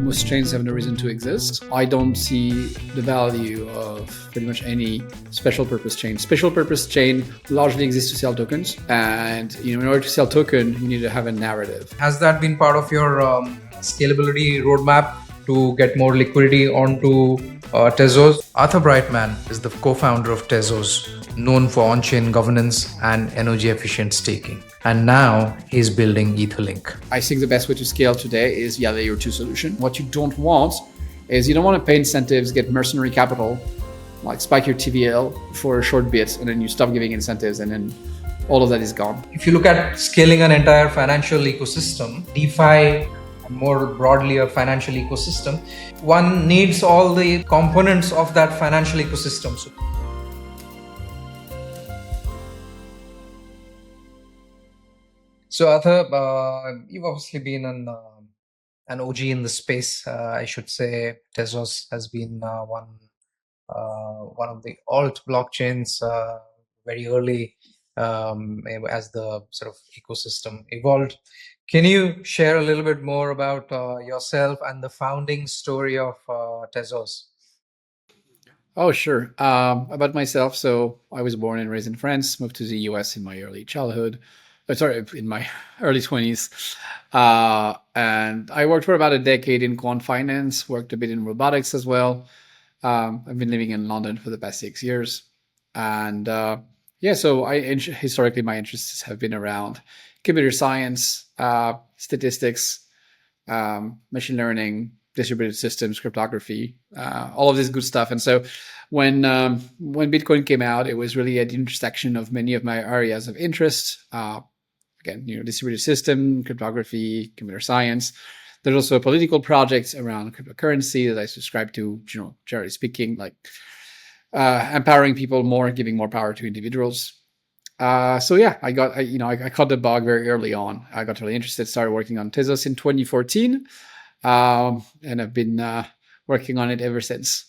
most chains have no reason to exist. I don't see the value of pretty much any special purpose chain. Special purpose chain largely exists to sell tokens, and in order to sell token, you need to have a narrative. Has that been part of your scalability roadmap to get more liquidity onto Tezos? Arthur Breitman is the co-founder of Tezos, known for on-chain governance and energy-efficient staking. And now he's building Etherlink. I think the best way to scale today is via layer 2 solution. What you don't want is you don't want to pay incentives, get mercenary capital, like spike your TVL for a short bit, and then you stop giving incentives, and then all of that is gone. If you look at scaling an entire financial ecosystem, DeFi, more broadly a financial ecosystem, one needs all the components of that financial ecosystem. So Arthur, you've obviously been an OG in the space. I should say Tezos has been one of the alt blockchains very early as the sort of ecosystem evolved. Can you share a little bit more about yourself and the founding story of Tezos? Oh, sure. About myself. So I was born and raised in France, moved to the US in my early childhood. In my early 20s. And I worked for about a decade in quant finance, worked a bit in robotics as well. I've been living in London for the past 6 years. And so historically, my interests have been around computer science, statistics, machine learning, distributed systems, cryptography, all of this good stuff. And so when Bitcoin came out, it was really at the intersection of many of my areas of interest. Again, distributed system, cryptography, computer science. There's also political projects around cryptocurrency that I subscribe to, generally speaking, like empowering people more, giving more power to individuals. I caught the bug very early on. I got really interested, started working on Tezos in 2014, and I've been working on it ever since.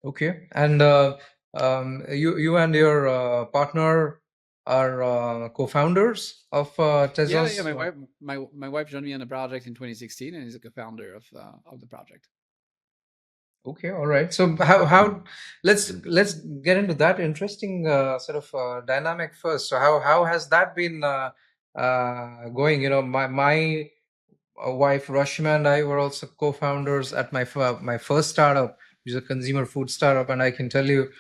Okay, and you and your partner are co-founders of Tezos. Yeah. My wife joined me on the project in 2016, and is a co-founder of the project. Okay, all right. So how let's get into that interesting sort of dynamic first. So how has that been going? My wife Rashma and I were also co-founders at my first startup, which is a consumer food startup, and I can tell you,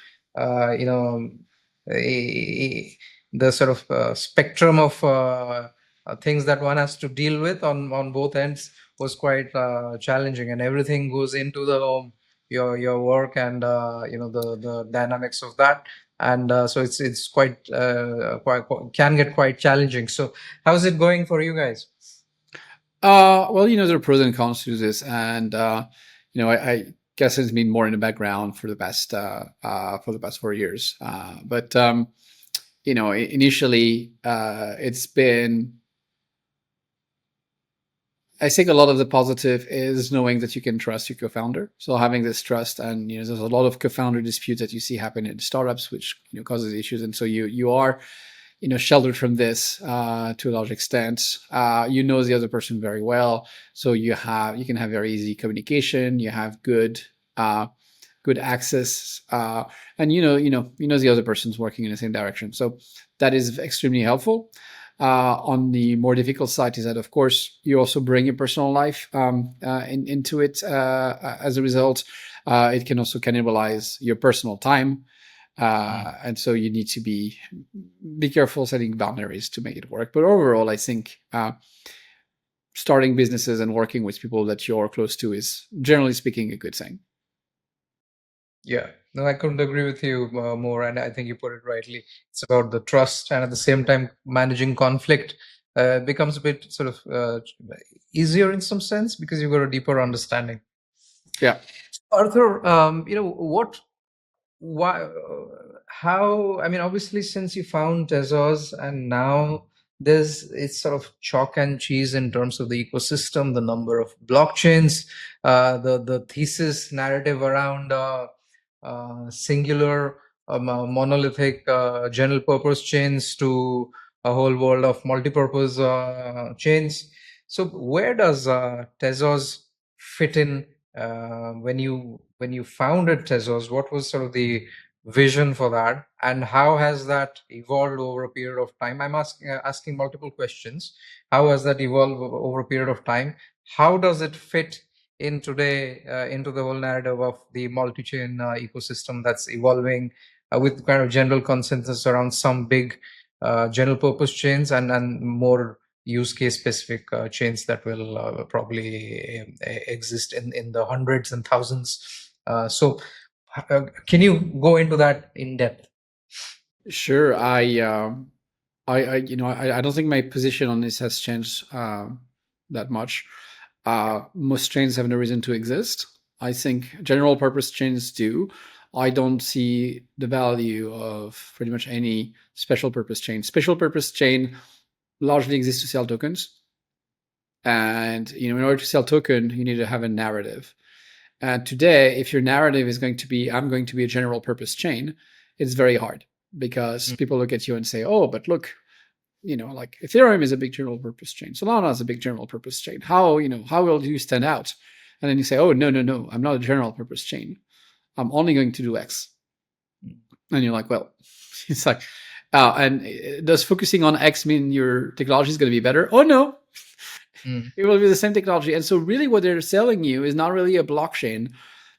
the sort of spectrum of things that one has to deal with on both ends was quite challenging, and everything goes into the your work and the dynamics of that, and so it's quite can get quite challenging. So how's it going for you guys? Well, there are pros and cons to this, and I guess it's been more in the background for the past 4 years. But initially, it's been. I think a lot of the positive is knowing that you can trust your co-founder. So having this trust, and there's a lot of co-founder disputes that you see happen in startups, which causes issues, and so you are sheltered from this to a large extent. The other person very well, so you can have very easy communication. You have good access, and the other person's working in the same direction. So that is extremely helpful. On the more difficult side is that, of course, you also bring your personal life into it. As a result, it can also cannibalize your personal time. And so you need to be careful setting boundaries to make it work. But overall, I think starting businesses and working with people that you're close to is, generally speaking, a good thing. Yeah, no, I couldn't agree with you more, and I think you put it rightly. It's about the trust, and at the same time, managing conflict becomes a bit sort of easier in some sense because you've got a deeper understanding. Yeah, Arthur, why, how? I mean, obviously, since you found Tezos, and now it's sort of chalk and cheese in terms of the ecosystem, the number of blockchains, the thesis narrative around singular monolithic general purpose chains to a whole world of multi-purpose chains. So where does Tezos fit in? When you founded Tezos, what was sort of the vision for that, and how has that evolved over a period of time? I'm asking multiple questions. How has that evolved over a period of time? How does it fit in today into the whole narrative of the multi-chain ecosystem that's evolving with kind of general consensus around some big general purpose chains and more use case specific chains that will probably exist in the hundreds and thousands. Can you go into that in depth? Sure. I don't think my position on this has changed that much. Most chains have no reason to exist. I think general purpose chains do. I don't see the value of pretty much any special purpose chain. Special purpose chain largely exists to sell tokens. And in order to sell token, you need to have a narrative. And today, if your narrative is going to be, I'm going to be a general purpose chain, it's very hard because people look at you and say, oh, but look, like Ethereum is a big general purpose chain. Solana is a big general purpose chain. How will you stand out? And then you say, oh, no, I'm not a general purpose chain. I'm only going to do X. And you're like, well, it's like, and does focusing on X mean your technology is going to be better? Oh, no. It will be the same technology. And so really what they're selling you is not really a blockchain.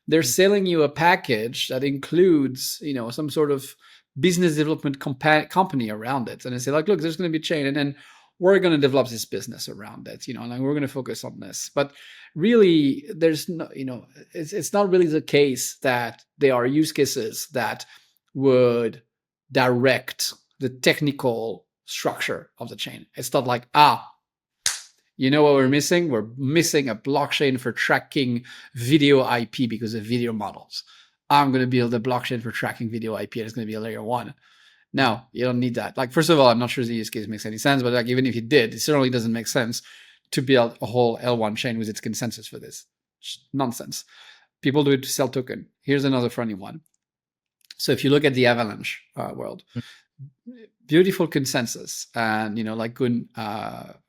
They're selling you a package that includes, some sort of business development company around it. And they say like, look, there's going to be a chain, and then we're going to develop this business around it, and we're going to focus on this. But really, there's no, it's not really the case that there are use cases that would direct the technical structure of the chain. It's not like, you know what we're missing? We're missing a blockchain for tracking video IP because of video models. I'm going to build a blockchain for tracking video IP, and it's going to be a layer 1. No, you don't need that. Like, first of all, I'm not sure the use case makes any sense, but like, even if it did, it certainly doesn't make sense to build a whole L1 chain with its consensus for this. It's nonsense. People do it to sell token. Here's another funny one. So if you look at the Avalanche world, beautiful consensus, and like Gun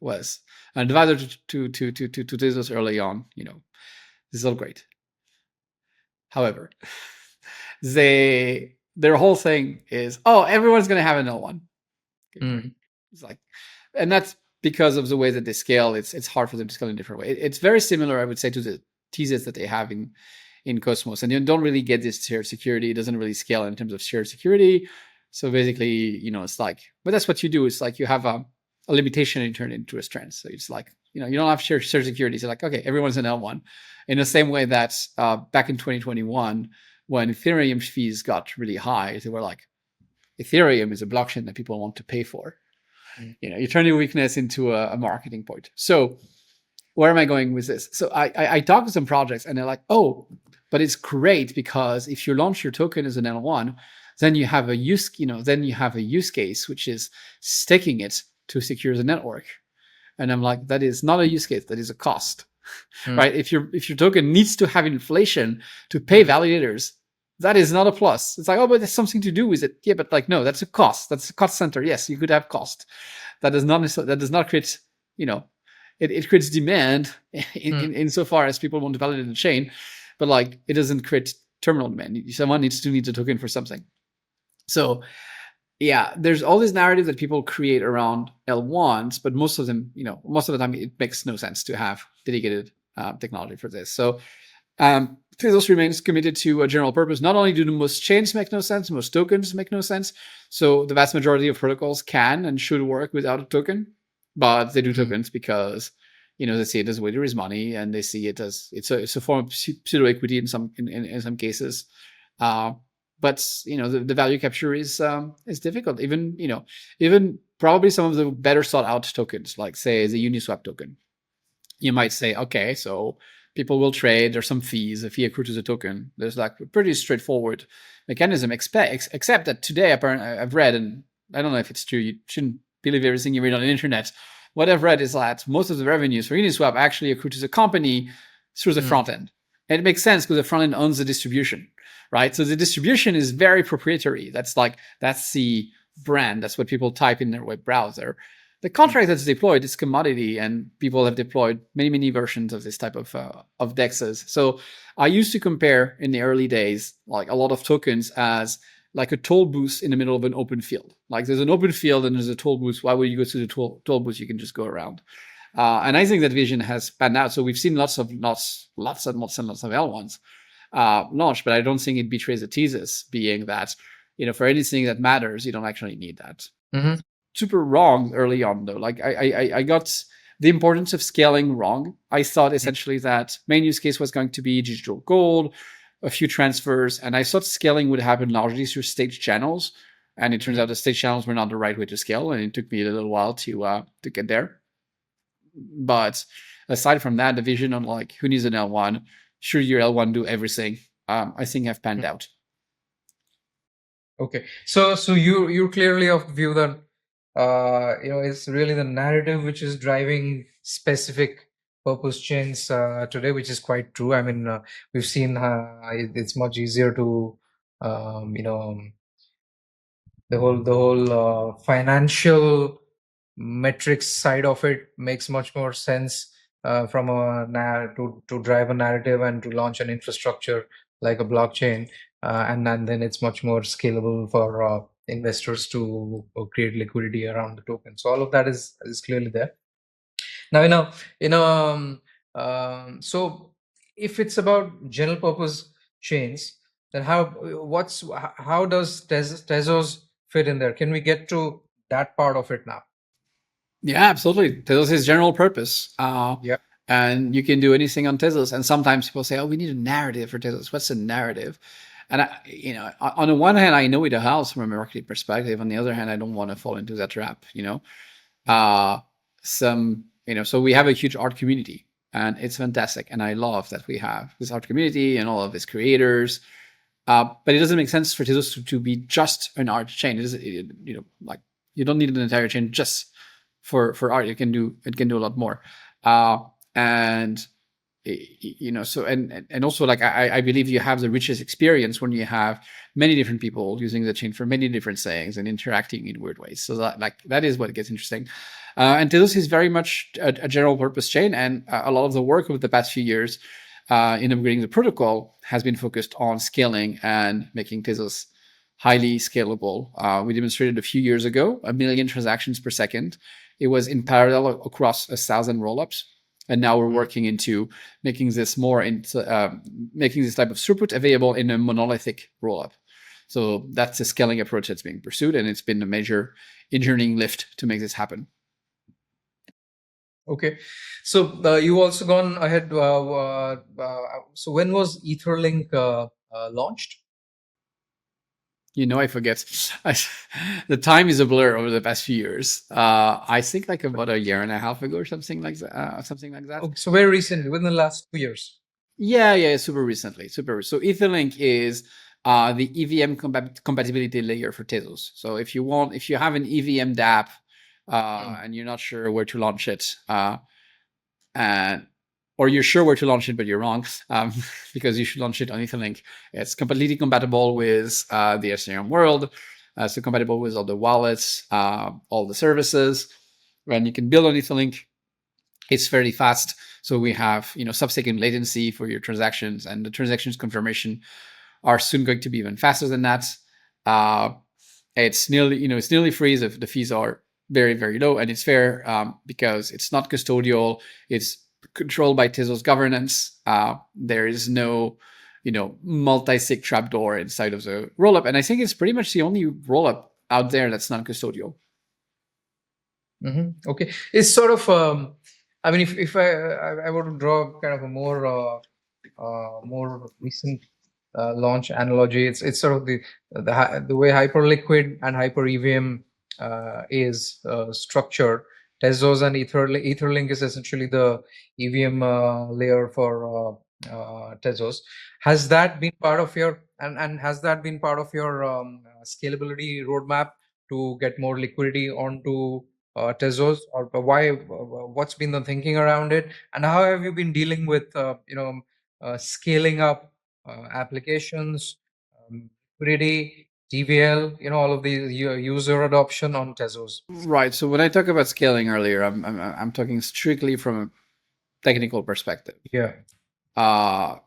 was an advisor to Tezos early on. This is all great. However, their whole thing is, everyone's going to have an L1. Okay, it's like, and that's because of the way that they scale. It's hard for them to scale in a different way. It's very similar, I would say, to the Tezos that they have in Cosmos, and you don't really get this shared security. It doesn't really scale in terms of shared security. So basically, it's like, but that's what you do. It's like you have a limitation and you turn it into a strength. So it's like, you don't have shared security. So like, okay, everyone's an L1. In the same way that back in 2021, when Ethereum fees got really high, they were like, Ethereum is a blockchain that people want to pay for. You turn your weakness into a marketing point. So where am I going with this? So I talked to some projects and they're like, oh, but it's great because if you launch your token as an L1, then you have a use case, which is staking it to secure the network. And I'm like, that is not a use case, that is a cost. Right? If your token needs to have inflation to pay validators, that is not a plus. It's like, oh, but there's something to do with it. Yeah, but like, no, that's a cost. That's a cost center. Yes, you could have cost. That does not create, it creates demand insofar as people want to validate the chain, but like it doesn't create terminal demand. Someone needs to need the token for something. So yeah, there's all this narrative that people create around L1s, but most of them, most of the time it makes no sense to have dedicated technology for this. So Tezos remains committed to a general purpose. Not only do most chains make no sense, most tokens make no sense. So the vast majority of protocols can and should work without a token, but they do tokens because they see it as a way to raise money, and they see it as it's a form of pseudo equity in some cases. But the value capture is difficult. Even probably some of the better sought out tokens, like say the Uniswap token, you might say, okay, so people will trade. There's some fees. A fee accrued to the token. There's like a pretty straightforward mechanism. Except that today, apparently, I've read, and I don't know if it's true. You shouldn't believe everything you read on the internet. What I've read is that most of the revenues for Uniswap actually accrue to the company through the front end. And it makes sense because the front end owns the distribution, right? So the distribution is very proprietary. That's the brand. That's what people type in their web browser. The contract that's deployed is commodity, and people have deployed many versions of this type of dexes. So I used to compare in the early days like a lot of tokens as like a toll booth in the middle of an open field. Like there's an open field and there's a toll booth. Why would you go to the toll booth? You can just go around. And I think that vision has panned out. So we've seen lots of L1s launched, but I don't think it betrays the thesis being that, for anything that matters, you don't actually need that. Mm-hmm. Super wrong early on though. Like I got the importance of scaling wrong. I thought essentially that main use case was going to be digital gold, a few transfers, and I thought scaling would happen largely through stage channels. And it turns out the stage channels were not the right way to scale, and it took me a little while to get there. But aside from that, the vision on like who needs an L1, should your L1 do everything, I think have panned out. Okay, so you're clearly of the view that it's really the narrative which is driving specific purpose chains today, which is quite true. I mean, we've seen it's much easier to the whole financial metrics side of it makes much more sense from to drive a narrative and to launch an infrastructure like a blockchain, and then it's much more scalable for investors to create liquidity around the token. So all of that is clearly there. Now, so if it's about general purpose chains, then how does Tezos fit in there? Can we get to that part of it now? Yeah, absolutely. Tezos is general purpose. Yeah. And you can do anything on Tezos. And sometimes people say, "Oh, we need a narrative for Tezos. What's a narrative?" And on the one hand, I know it helps from a marketing perspective. On the other hand, I don't want to fall into that trap. So we have a huge art community, and it's fantastic. And I love that we have this art community and all of these creators. But it doesn't make sense for Tezos to be just an art chain. Like you don't need an entire chain just for art. It can do a lot more. And so and also like I believe you have the richest experience when you have many different people using the chain for many different things and interacting in weird ways. So that is what gets interesting. And Tezos is very much a general purpose chain, and a lot of the work over the past few years in upgrading the protocol has been focused on scaling and making Tezos highly scalable. We demonstrated a few years ago 1 million transactions per second. It was in parallel across 1,000 rollups. And now we're working into making this more into making this type of throughput available in a monolithic rollup. So that's a scaling approach that's being pursued, and it's been a major engineering lift to make this happen. Okay, so you also gone ahead. So when was Etherlink launched? I forget. The time is a blur over the past few years. I think like about a year and a half ago or something like that. Okay, so very recently, within the last 2 years. Yeah, super recently. So Etherlink is the EVM compatibility layer for Tezos. So if you have an EVM dApp and you're not sure where to launch it, or you're sure where to launch it, but you're wrong, because you should launch it on Etherlink. It's completely compatible with the Ethereum world, so compatible with all the wallets, all the services, and you can build on Etherlink. It's fairly fast, so we have sub-second latency for your transactions, and the transactions confirmation are soon going to be even faster than that. It's nearly free. The fees are very low, and it's fair because it's not custodial. It's controlled by Tezos governance. There is no, multi-sig trapdoor inside of the rollup, and I think it's pretty much the only rollup out there that's non-custodial. Mm-hmm. Okay, it's sort of. I mean, if I were to draw kind of a more recent launch analogy, it's sort of the way Hyperliquid and Hyper EVM is structured. Tezos and Etherlink is essentially the EVM layer for Tezos. Has that been part of your scalability roadmap to get more liquidity onto Tezos, or what's been the thinking around it, and how have you been dealing with scaling up applications, liquidity, TVL, all of these user adoption on Tezos. Right. So when I talk about scaling earlier, I'm talking strictly from a technical perspective. Yeah.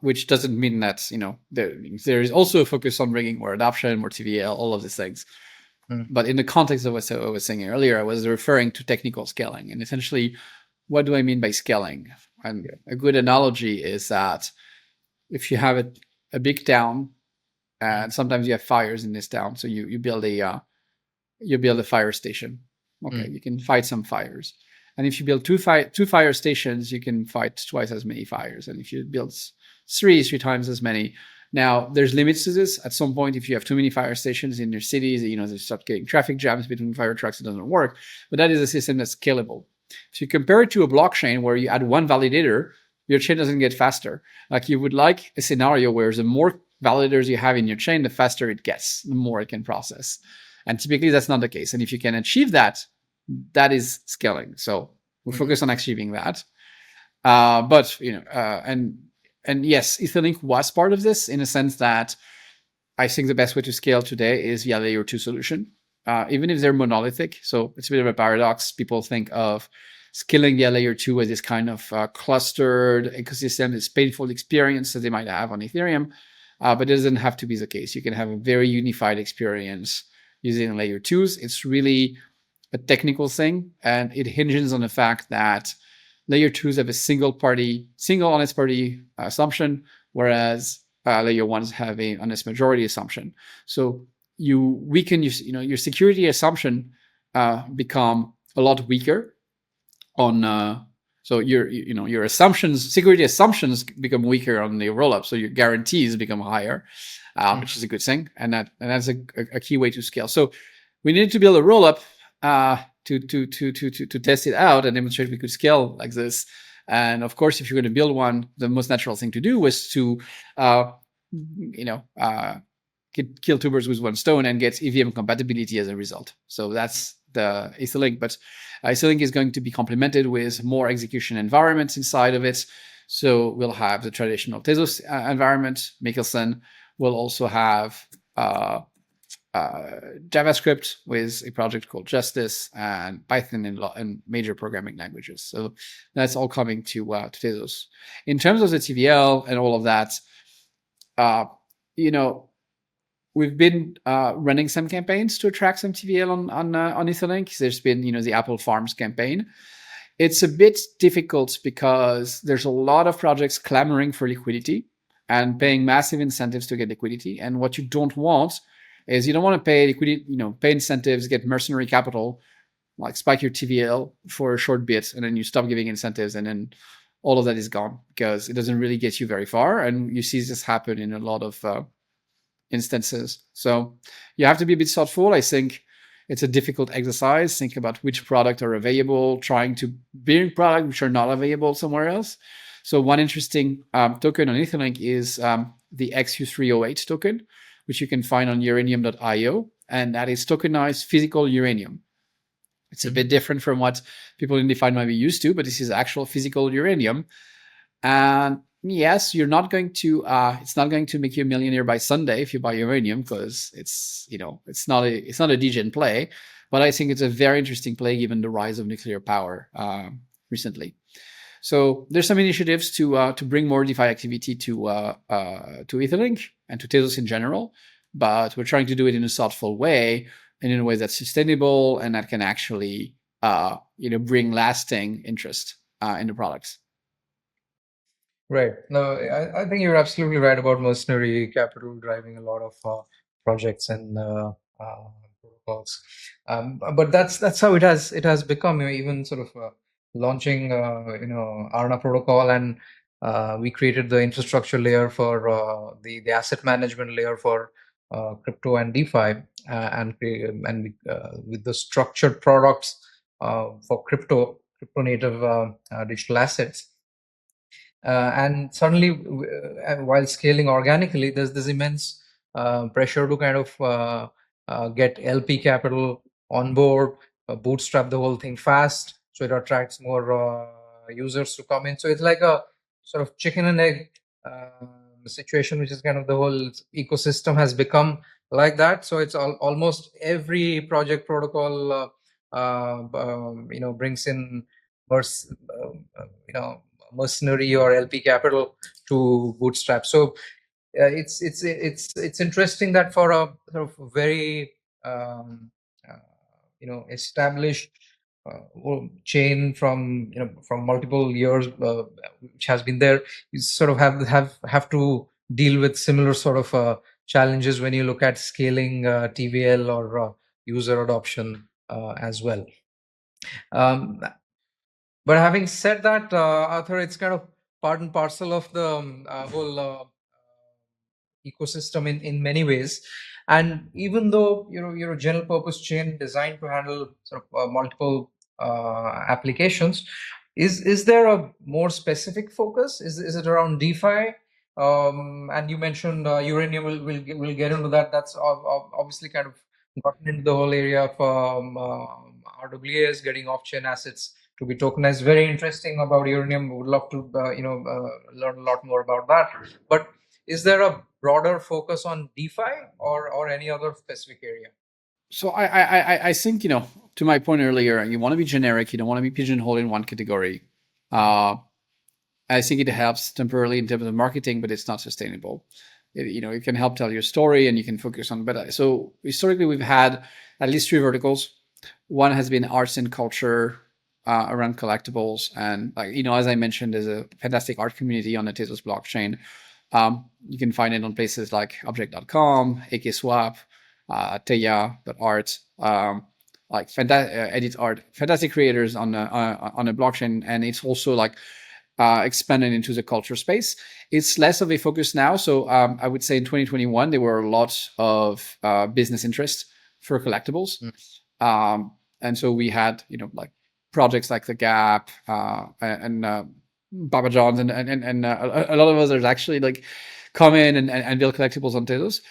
Which doesn't mean that there is also a focus on bringing more adoption, more TVL, all of these things. But in the context of what I was saying earlier, I was referring to technical scaling. And essentially, what do I mean by scaling? And a good analogy is that if you have a big town, and sometimes you have fires in this town, so you build a fire station. Okay, you can fight some fires. And if you build two fire stations, you can fight twice as many fires. And if you build three times as many. Now, there's limits to this. At some point, if you have too many fire stations in your cities, they start getting traffic jams between fire trucks. It doesn't work. But that is a system that's scalable. So you compare it to a blockchain where you add one validator, your chain doesn't get faster. Like you would like a scenario where the more validators you have in your chain, the faster it gets, the more it can process. And typically that's not the case. And if you can achieve that, that is scaling. So we focus on achieving that. And yes, Etherlink was part of this in a sense that I think the best way to scale today is via layer 2 solution, even if they're monolithic. So it's a bit of a paradox. People think of scaling via layer 2 as this kind of clustered ecosystem, this painful experience that they might have on Ethereum. But it doesn't have to be the case. You can have a very unified experience using layer 2s. It's really a technical thing, and it hinges on the fact that layer 2s have a single honest party assumption, whereas layer 1s have a honest majority assumption. So you weaken your security assumption become a lot weaker on so your assumptions, security assumptions become weaker on the rollup, so your guarantees become higher, which is a good thing, and that's a key way to scale. So we needed to build a rollup to test it out and demonstrate we could scale like this. And of course, if you're going to build one, the most natural thing to do was to kill two birds with one stone and get EVM compatibility as a result. So that's the Etherlink, but Etherlink is going to be complemented with more execution environments inside of it. So we'll have the traditional Tezos environment. Mikkelsen will also have JavaScript with a project called Justice, and Python and major programming languages. So that's all coming to Tezos. In terms of the TVL and all of that, we've been running some campaigns to attract some TVL on Etherlink. There's been the Apple Farms campaign. It's a bit difficult because there's a lot of projects clamoring for liquidity and paying massive incentives to get liquidity. And what you don't want is you don't want to pay liquidity, pay incentives, get mercenary capital, like spike your TVL for a short bit, and then you stop giving incentives, and then all of that is gone because it doesn't really get you very far. And you see this happen in a lot of instances. So you have to be a bit thoughtful. I think it's a difficult exercise. Think about which product are available, trying to bring products which are not available somewhere else. So one interesting token on Etherlink is the XU308 token, which you can find on uranium.io, and that is tokenized physical uranium. It's a bit different from what people in DeFi might be used to, but this is actual physical uranium. And yes, you're not going to. It's not going to make you a millionaire by Sunday if you buy uranium, because it's not a degen play. But I think it's a very interesting play given the rise of nuclear power recently. So there's some initiatives to bring more DeFi activity to Etherlink and to Tezos in general, but we're trying to do it in a thoughtful way and in a way that's sustainable and that can actually bring lasting interest in the products. Right. No, I think you're absolutely right about Mercenary capital driving a lot of projects and protocols. But that's how it has become. Even sort of launching Arna protocol, and we created the infrastructure layer for the asset management layer for crypto and DeFi, and with the structured products for crypto native digital assets. And suddenly, while scaling organically, there's this immense pressure to kind of get LP capital on board, bootstrap the whole thing fast, so it attracts more users to come in. So it's like a sort of chicken and egg the situation, which is kind of the whole ecosystem has become like that. So it's almost every project protocol, brings in mercenary or LP capital to bootstrap. So it's interesting that for a sort of very established chain from multiple years, which has been there, you sort of have to deal with similar sort of challenges when you look at scaling TVL or user adoption as well. But having said that, Arthur, it's kind of part and parcel of the whole ecosystem in many ways. And even though you're a general purpose chain designed to handle sort of multiple applications, is there a more specific focus? Is it around DeFi? And you mentioned Uranium. We'll get into that. That's obviously kind of gotten into the whole area of RWAs, getting off-chain assets to be tokenized. Very interesting about Uranium. Would love to learn a lot more about that. But is there a broader focus on DeFi or any other specific area? So I think, to my point earlier, you want to be generic. You don't want to be pigeonholed in one category. I think it helps temporarily in terms of marketing, but it's not sustainable. It can help tell your story and you can focus on better. So historically, we've had at least 3 verticals. One has been arts and culture around collectibles. And as I mentioned, there's a fantastic art community on the Tezos blockchain. You can find it on places like object.com, AKSwap, Teya.art, edit art, fantastic creators on a blockchain. And it's also expanded into the culture space. It's less of a focus now. So I would say in 2021, there were a lot of business interest for collectibles. And so we had, projects like The Gap and Baba John's and a lot of others actually come in and build collectibles on Tezos.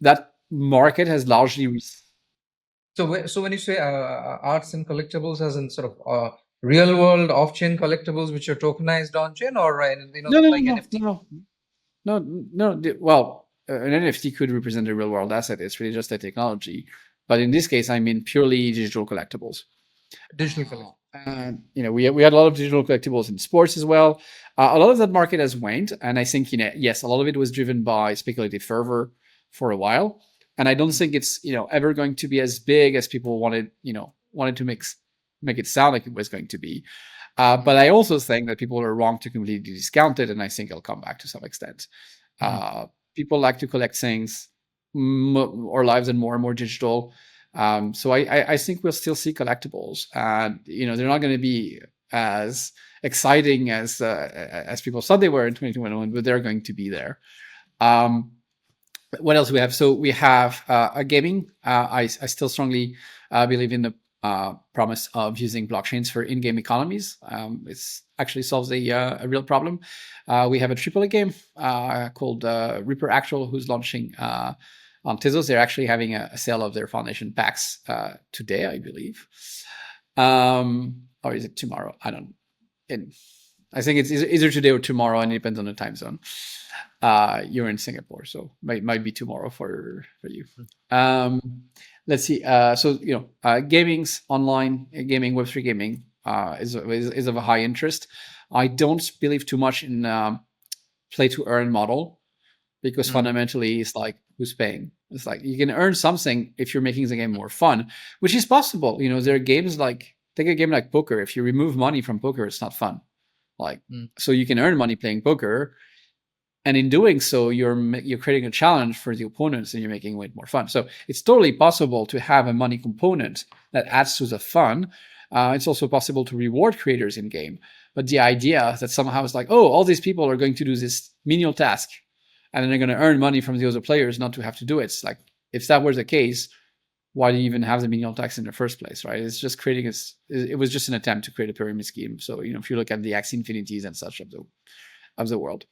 That market has largely. So when you say arts and collectibles, as in sort of real world off-chain collectibles which are tokenized on-chain, or NFT? No. Well, an NFT could represent a real world asset. It's really just a technology. But in this case, I mean purely digital collectibles. Digital collectibles. And we had a lot of digital collectibles in sports as well. A lot of that market has waned, and I think yes, a lot of it was driven by speculative fervor for a while. And I don't think it's ever going to be as big as people wanted to make it sound like it was going to be. But I also think that people are wrong to completely discount it, and I think it'll come back to some extent. People like to collect things. Our lives are more and more digital. So I think we'll still see collectibles, and they're not going to be as exciting as people thought they were in 2021, but they're going to be there. What else we have? So we have gaming. I still strongly believe in the promise of using blockchains for in-game economies. It actually solves a real problem. We have a AAA game called Reaper Actual, who's launching on Tezos. They're actually having a sale of their foundation packs today, I believe. Or is it tomorrow? I don't know. I think it's either today or tomorrow, and it depends on the time zone. You're in Singapore, so might be tomorrow for you. Let's see. Gaming's online gaming, Web3 gaming is of a high interest. I don't believe too much in play to earn model, because fundamentally it's like, who's paying? It's like you can earn something if you're making the game more fun, which is possible. There are games take a game like poker. If you remove money from poker, it's not fun. So you can earn money playing poker, and in doing so, you're creating a challenge for the opponents, and you're making it more fun. So it's totally possible to have a money component that adds to the fun. It's also possible to reward creators in game. But the idea that somehow it's like, oh, all these people are going to do this menial task, and then they're going to earn money from the other players not to have to do it. It's like, if that were the case, why do you even have the menial tax in the first place, right? It's just creating it was just an attempt to create a pyramid scheme. So, if you look at the Axie Infinities and such of the world.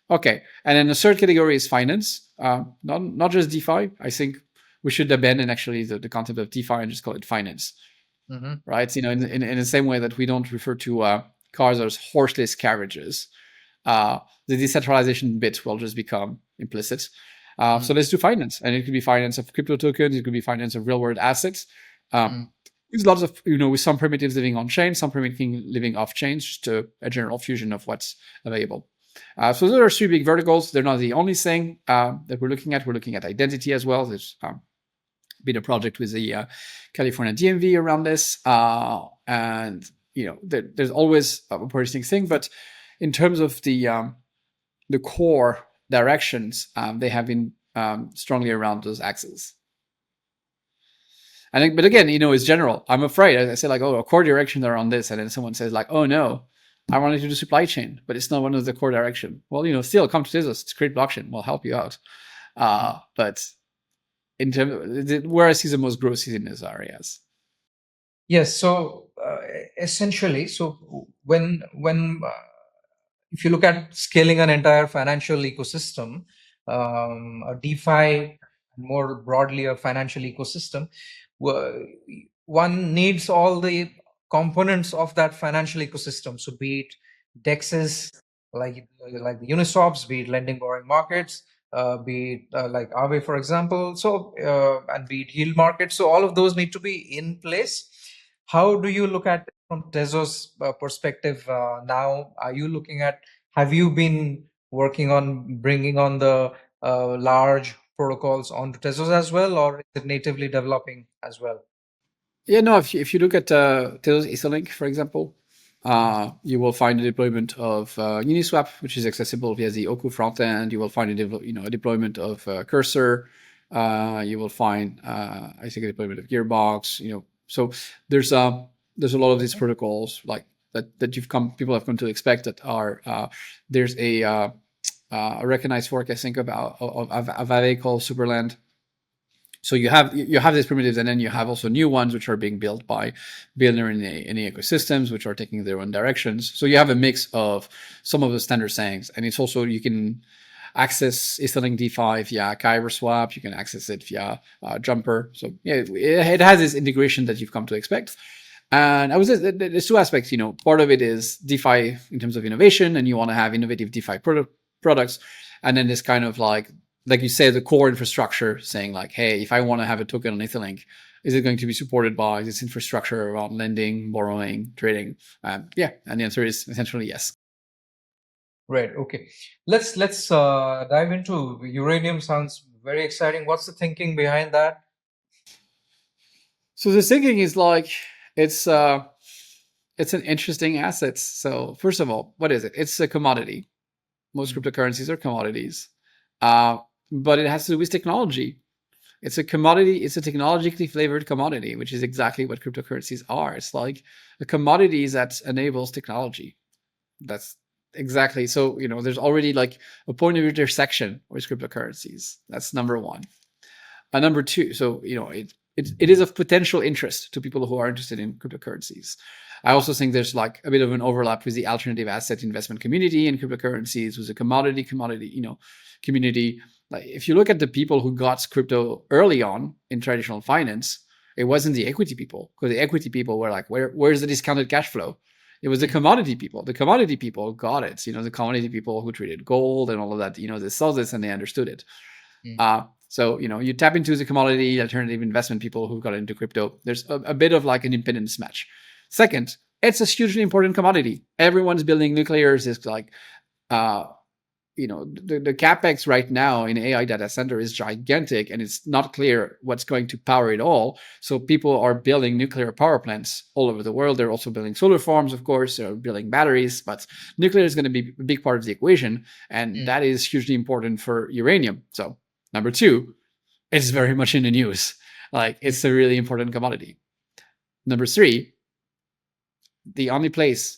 Okay, and then the third category is finance, not just DeFi. I think we should abandon actually the concept of DeFi and just call it finance, right? In the same way that we don't refer to cars as horseless carriages. the decentralization bit will just become implicit. So let's do finance, and it could be finance of crypto tokens, it could be finance of real world assets. There's lots of, with some primitives living on chain, some primitives living off chain, just a general fusion of what's available. So those are three big verticals. They're not the only thing that we're looking at. We're looking at identity as well. There's been a project with the California DMV around this, and there's always a operating thing. But in terms of the core directions, they have been strongly around those axes. But again, it's general. I'm afraid. I say like, oh, a core directions are on this, and then someone says like, oh no, I wanted to do supply chain, but it's not one of the core direction. Well, still come to Tezos. It's a great blockchain. We'll help you out. But in terms of where I see the most growth is in those areas. Yes. So essentially, so when if you look at scaling an entire financial ecosystem, a DeFi, more broadly a financial ecosystem, one needs all the components of that financial ecosystem. So be it DEXs, like the Uniswaps, be it lending borrowing markets, be it like Aave, for example, so and be it yield markets. So all of those need to be in place. How do you look at it from Tezos perspective now? Are you looking at, have you been working on bringing on the large protocols onto Tezos as well, or is it natively developing as well? Yeah, no, if you look at Tezos Etherlink, for example, you will find a deployment of Uniswap, which is accessible via the Oku frontend. You will find a deployment of Cursor. You will find, I think, a deployment of Gearbox. So there's a lot of these protocols like that people have come to expect that are there's a recognized fork, I think, of Aave called Superland. So you have these primitives, and then you have also new ones which are being built by builders in the ecosystems, which are taking their own directions. So you have a mix of some of the standard things, and it's also, you can access Etherlink DeFi via KyberSwap. You can access it via Jumper. So yeah, it has this integration that you've come to expect. And I would say there's two aspects. Part of it is DeFi in terms of innovation, and you want to have innovative DeFi products, and then this kind of like you say, the core infrastructure, saying like, hey, if I want to have a token on Etherlink, is it going to be supported by this infrastructure around lending, borrowing, trading? Yeah, and the answer is essentially yes. Right. Okay. Let's dive into Uranium. Sounds very exciting. What's the thinking behind that? So the thinking is like, it's an interesting asset. So first of all, what is it? It's a commodity. Most cryptocurrencies are commodities. But it has to do with technology. It's a commodity. It's a technologically flavored commodity, which is exactly what cryptocurrencies are. It's like a commodity that enables technology. That's exactly. So, there's already like a point of intersection with cryptocurrencies. That's number one. And number two, so, it is of potential interest to people who are interested in cryptocurrencies. I also think there's like a bit of an overlap with the alternative asset investment community and cryptocurrencies, with a commodity, community. Like, if you look at the people who got crypto early on in traditional finance, it wasn't the equity people, because the equity people were like, where's the discounted cash flow? It was the commodity people. The commodity people got it. The commodity people who traded gold and all of that, they saw this and they understood it. So, you tap into the commodity alternative investment people who got into crypto. There's a bit of like an impedance match. Second, it's a hugely important commodity. Everyone's building nuclears. It's like, the capex right now in AI data center is gigantic, and it's not clear what's going to power it all. So people are building nuclear power plants all over the world. They're also building solar farms, of course. They're building batteries, but nuclear is going to be a big part of the equation, and that is hugely important for uranium. So number two, it's very much in the news. Like, it's a really important commodity. Number three, the only place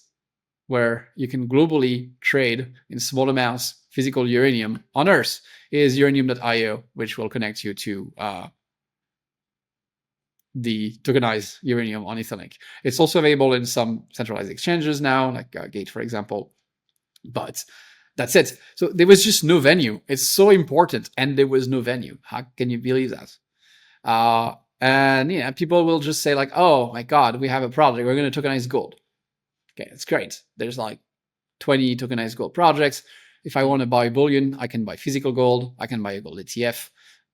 where you can globally trade in small amounts physical uranium on Earth is uranium.io, which will connect you to the tokenized uranium on Etherlink. It's also available in some centralized exchanges now, like Gate, for example. But that's it. So there was just no venue. It's so important, and there was no venue. How can you believe that? And people will just say like, oh my God, we have a project. We're going to tokenize gold. Okay, it's great. There's like 20 tokenized gold projects. If I want to buy bullion, I can buy physical gold. I can buy a gold ETF.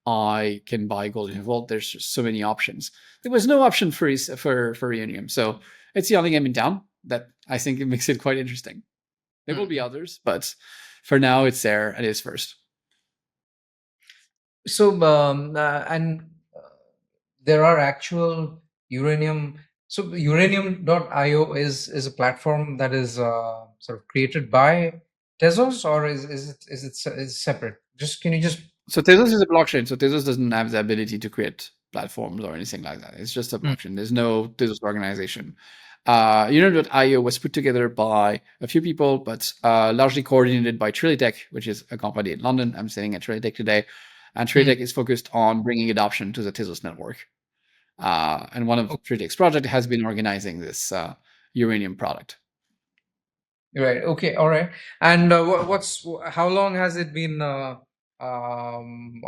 I can buy gold in vault. There's just so many options. There was no option for Uranium, so it's the only game in town that I think it makes it quite interesting. There will be others, but for now, it's there and it's first. So, and there are actual uranium. So, uranium.io is a platform that is sort of created by Tezos, or is separate? Just can you just So Tezos is a blockchain. So Tezos doesn't have the ability to create platforms or anything like that. It's just a blockchain. There's no Tezos organization. Uranium.io was put together by a few people, but largely coordinated by Trilitech, which is a company in London. I'm sitting at Trilitech today. And Trilitech is focused on bringing adoption to the Tezos network. And one of Trilitech's projects has been organizing this uranium product. Right. Okay. All right. And how long has it been on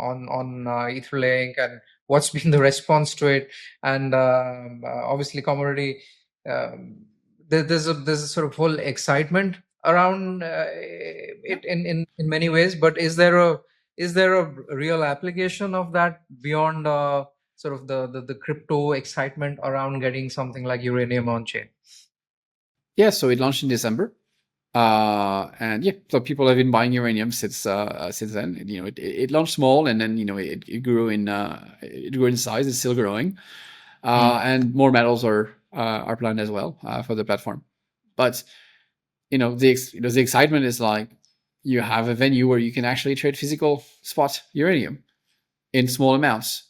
Etherlink, and what's been the response to it? And obviously, commodity. Um, there's a sort of whole excitement around it in many ways. But is there a real application of that beyond sort of the crypto excitement around getting something like uranium on chain? Yeah, so it launched in December. And yeah, so people have been buying uranium since then. It launched small, and then it grew in size. It's still growing, and more metals are planned as well for the platform. But the excitement is like you have a venue where you can actually trade physical spot uranium in small amounts.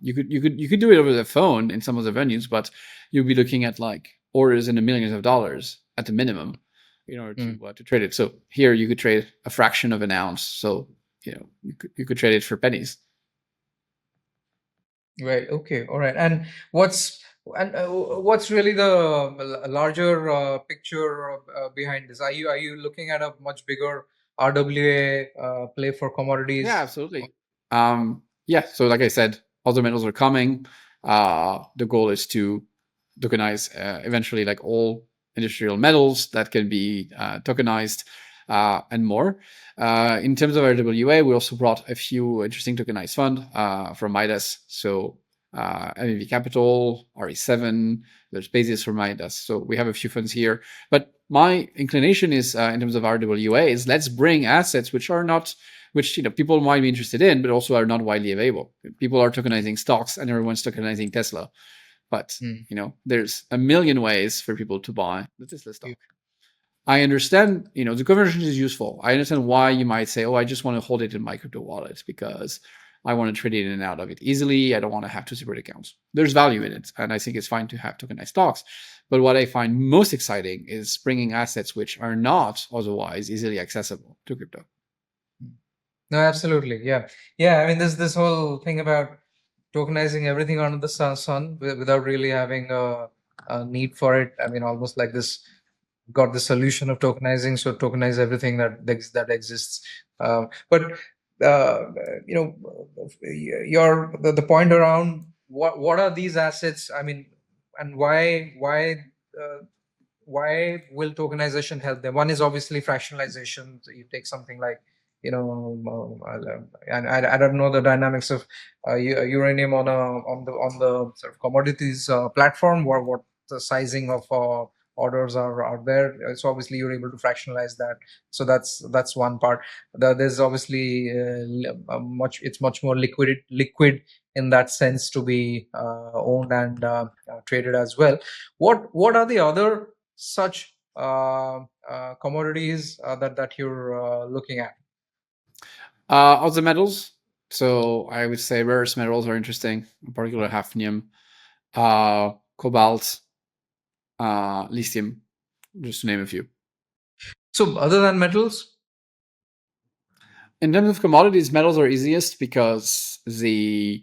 You could do it over the phone in some of the venues, but you'll be looking at like orders in the millions of dollars at the minimum in order to trade it. So here you could trade a fraction of an ounce. So you could trade it for pennies. Right. Okay. All right. And what's really the larger picture behind this? Are you looking at a much bigger RWA play for Yeah, commodities? absolutely. Yeah, so like I said, other metals are coming. The goal is to tokenize eventually like all industrial metals that can be tokenized and more. In terms of RWA, we also brought a few interesting tokenized fund from Midas. So MEV Capital, RE7, there's Basis from Midas. So we have a few funds here. But my inclination is in terms of RWA is let's bring assets which people might be interested in, but also are not widely available. People are tokenizing stocks, and everyone's tokenizing Tesla. But there's a million ways for people to buy the Tesla stock. I understand, the conversion is useful. I understand why you might say, oh, I just want to hold it in my crypto wallet because I want to trade in and out of it easily. I don't want to have two separate accounts. There's value in it, and I think it's fine to have tokenized stocks. But what I find most exciting is bringing assets which are not otherwise easily accessible to crypto. No, absolutely. Yeah. Yeah. I mean, there's this whole thing about tokenizing everything under the sun without really having a need for it. I mean, almost like this got the solution of tokenizing, so tokenize everything that exists. But uh, you know, the point around what are these assets? I mean, and uh, why will tokenization help them? One is obviously fractionalization. So you take something like, and I don't know the dynamics of uranium on the sort of commodities platform, what the sizing of orders are there. So obviously you're able to fractionalize that. So that's one part. There's obviously it's much more liquid in that sense to be owned and traded as well. What are the other such commodities that you're looking at? Other metals. So I would say rare earth metals are interesting, in particular hafnium, cobalt, lithium, just to name a few. So other than metals, In terms of commodities, metals are easiest because the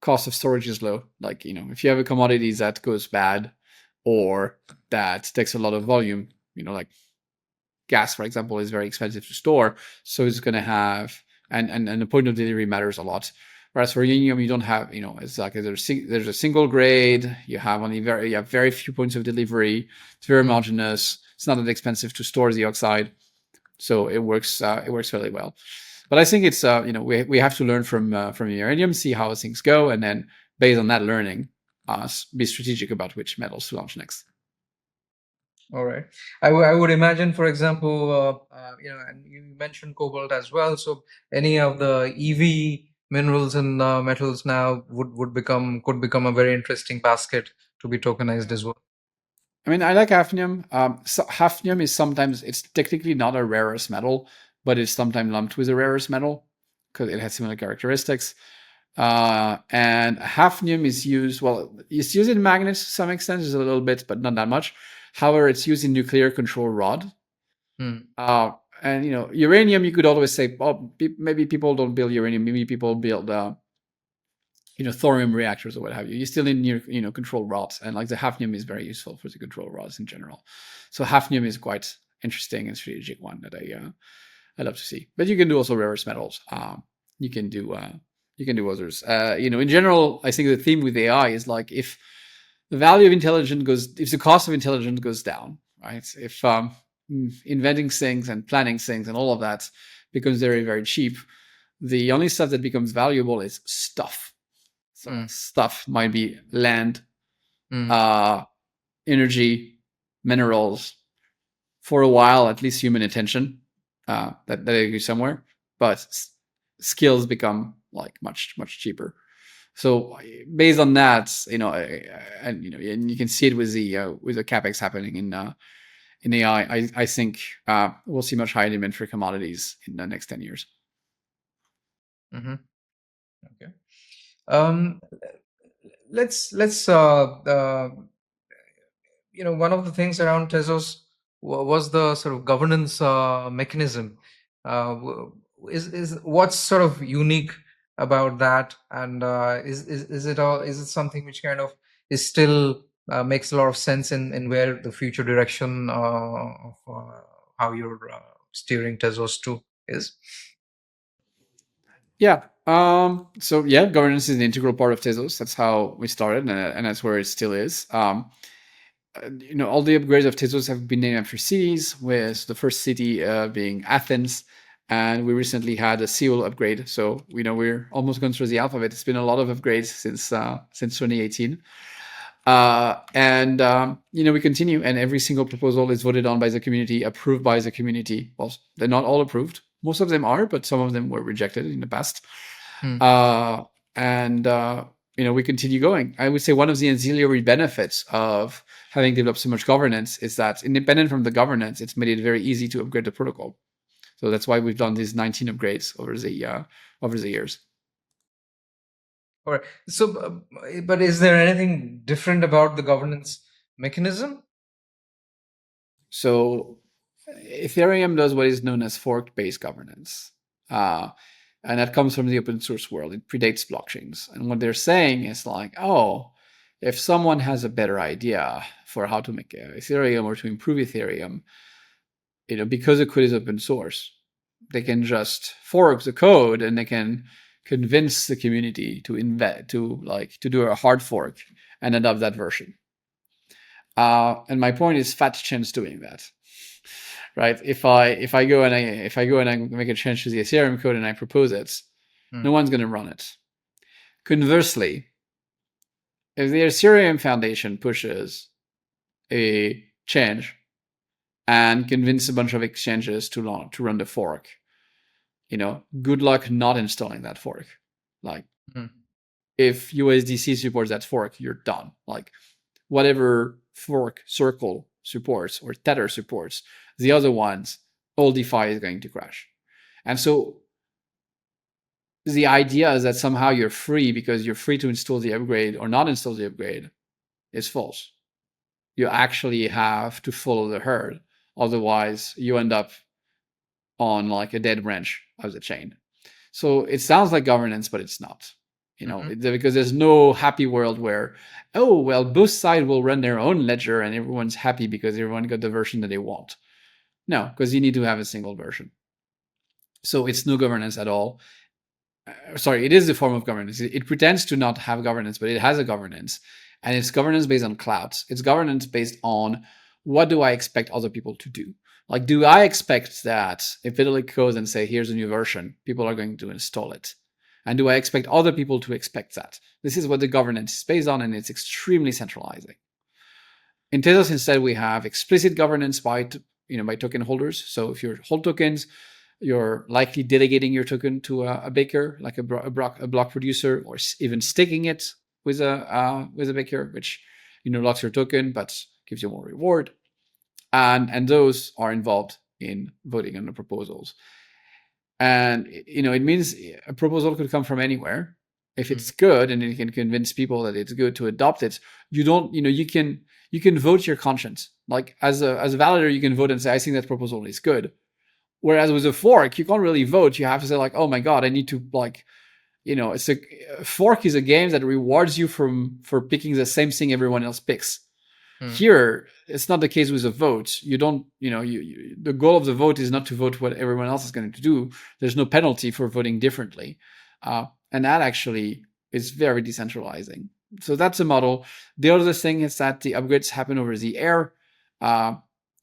cost of storage is low. Like, if you have a commodity that goes bad or that takes a lot of volume, like gas, for example, is very expensive to store. So it's going to have, and the point of delivery matters a lot. Whereas for uranium, you don't have, it's like there's a single grade. You have very few points of delivery. It's very homogeneous. It's not that expensive to store the oxide. So it works really well. But I think it's we have to learn from Uranium, see how things go, and then based on that learning, be strategic about which metals to launch next. All right. I would imagine, for example, and you mentioned cobalt as well. So any of the EV minerals and metals now could become a very interesting basket to be tokenized as well. I mean, I like hafnium. So hafnium is sometimes, it's technically not a rare earth metal, but it's sometimes lumped with a rare earth metal because it has similar characteristics. And hafnium is used, well, it's used in magnets to some extent, just a little bit, but not that much. However, it's used in nuclear control rod. And uranium, you could always say, oh, maybe people don't build uranium, maybe people build thorium reactors or what have you. You still need control rods, and like the hafnium is very useful for the control rods in general. So hafnium is quite interesting and strategic one that I love to see. But you can do also rare earth metals. You can do others. In general, I think the theme with AI is like if the value of intelligence if the cost of intelligence goes down, right? If inventing things and planning things and all of that becomes very, very cheap, the only stuff that becomes valuable is stuff. So stuff might be land, energy, minerals, for a while, at least human attention, that exist somewhere. But skills become like much, much cheaper. So based on that, and you can see it with the capex happening in AI. I think we'll see much higher demand for commodities in the next 10 years. Mm-hmm. Okay. Let's one of the things around Tezos was the sort of governance mechanism. Is what's sort of unique about that, and is it something which kind of is still makes a lot of sense in where the future direction of how you're steering Tezos to is? Yeah. So yeah, governance is an integral part of Tezos. That's how we started, and that's where it still is. All the upgrades of Tezos have been named after cities, with the first city being Athens, and we recently had a Seoul upgrade. So we're almost going through the alphabet. It's been a lot of upgrades since 2018. We continue, and every single proposal is voted on by the community, approved by the community. Well, they're not all approved. Most of them are, but some of them were rejected in the past. We continue going. I would say one of the ancillary benefits of having developed so much governance is that, independent from the governance, it's made it very easy to upgrade the protocol. So that's why we've done these 19 upgrades over the years. All right. So, but is there anything different about the governance mechanism? So Ethereum does what is known as fork-based governance. And that comes from the open source world. It predates blockchains. And what they're saying is like, oh, if someone has a better idea for how to make Ethereum or to improve Ethereum, because the code is open source, they can just fork the code and they can convince the community to do a hard fork and adopt that version. And my point is fat chance doing that. Right? If I go and I make a change to the Ethereum code and I propose it, no one's going to run it. Conversely, if the Ethereum Foundation pushes a change and convince a bunch of exchanges to run the fork, good luck not installing that fork. Like, if USDC supports that fork, you're done. Like, whatever fork Circle supports or Tether supports, the other ones, all DeFi is going to crash. And so the idea is that somehow you're free because you're free to install the upgrade or not install the upgrade is false. You actually have to follow the herd. Otherwise, you end up on like a dead branch of the chain. So it sounds like governance, but it's not. Because there's no happy world where, oh, well, both sides will run their own ledger and everyone's happy because everyone got the version that they want. No, because you need to have a single version. So it's no governance at all. Sorry, it is a form of governance. It pretends to not have governance, but it has a governance. And it's governance based on clouds. It's governance based on what do I expect other people to do? Like, do I expect that if Vitalik goes and say, here's a new version, people are going to install it? And do I expect other people to expect that? This is what the governance is based on, and it's extremely centralizing. In Tezos, instead, we have explicit governance by by token holders. So if you hold tokens, you're likely delegating your token to a baker, like a block producer, or even staking it with a baker, which locks your token but gives you more reward. And those are involved in voting on the proposals. And it means a proposal could come from anywhere. If it's good and you can convince people that it's good to adopt it, you can vote your conscience. Like as a validator, you can vote and say, I think that proposal is good. Whereas with a fork, you can't really vote. You have to say like, oh my god, I need to it's a fork is a game that rewards you for picking the same thing everyone else picks. Here, it's not the case with a vote. You don't, the goal of the vote is not to vote what everyone else is going to do. There's no penalty for voting differently. And that actually is very decentralizing. So that's a model. The other thing is that the upgrades happen over the air.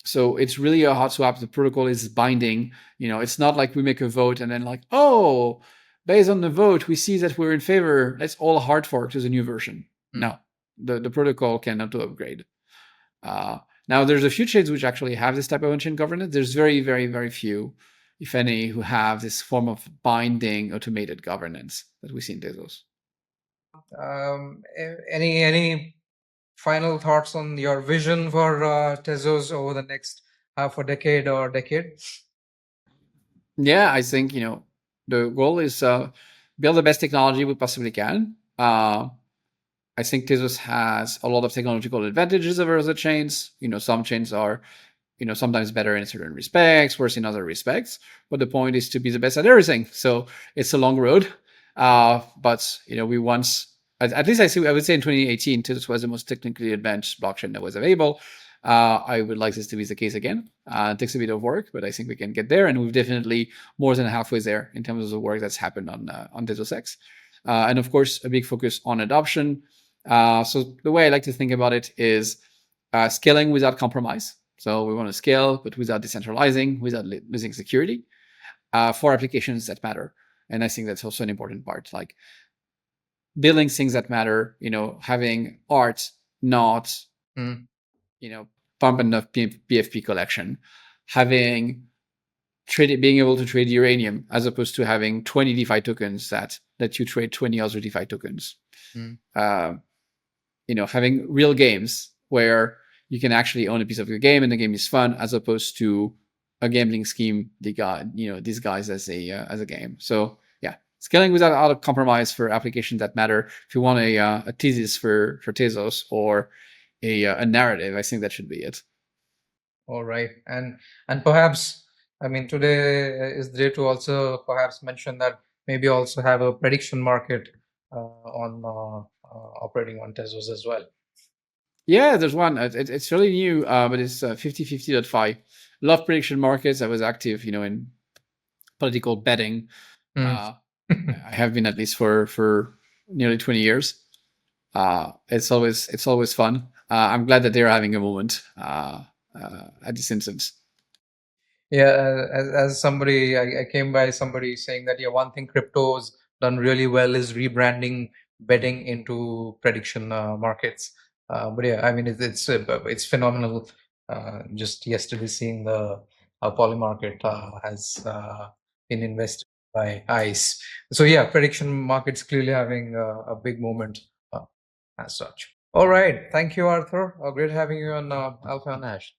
So it's really a hot swap. The protocol is binding. It's not like we make a vote and then like, oh, based on the vote, we see that we're in favor. Let's all hard fork to the new version. No, the protocol cannot upgrade. Now, there's a few chains which actually have this type of on-chain governance. There's very, very, very few, if any, who have this form of binding automated governance that we see in Tezos. Any final thoughts on your vision for Tezos over the next half a decade or decade? Yeah, I think the goal is build the best technology we possibly can. I think Tezos has a lot of technological advantages over other chains. Some chains are, sometimes better in certain respects, worse in other respects. But the point is to be the best at everything. So it's a long road. But we once, at least I would say in 2018, Tezos was the most technically advanced blockchain that was available. I would like this to be the case again. It takes a bit of work, but I think we can get there, and we've definitely more than halfway there in terms of the work that's happened on Tezos X. And of course, a big focus on adoption. So the way I like to think about it is scaling without compromise. So we want to scale, but without decentralizing, without losing security for applications that matter. And I think that's also an important part, like building things that matter, having art, not, pump enough PFP collection, having being able to trade uranium as opposed to having 20 DeFi tokens that you trade 20 other DeFi tokens. Having real games where you can actually own a piece of your game and the game is fun, as opposed to a gambling scheme disguised as a game. So yeah, scaling without compromise for applications that matter. If you want a thesis for Tezos or a narrative, I think that should be it. All right, and perhaps today is the day to also perhaps mention that maybe also have a prediction market on operating on Tezos as well. Yeah, there's one. It's really new, but it's 50/50.fi. Love prediction markets. I was active, in political betting. I have been at least for nearly 20 years. It's always fun. I'm glad that they're having a moment at this instance. Yeah, as somebody, I came by somebody saying that one thing crypto's done really well is rebranding betting into prediction markets. But yeah, it's phenomenal. Just yesterday, seeing the poly market has been invested by ICE. So yeah, prediction markets clearly having a big moment as such. All right, thank you, Arthur. Great having you on Alpha and Hash.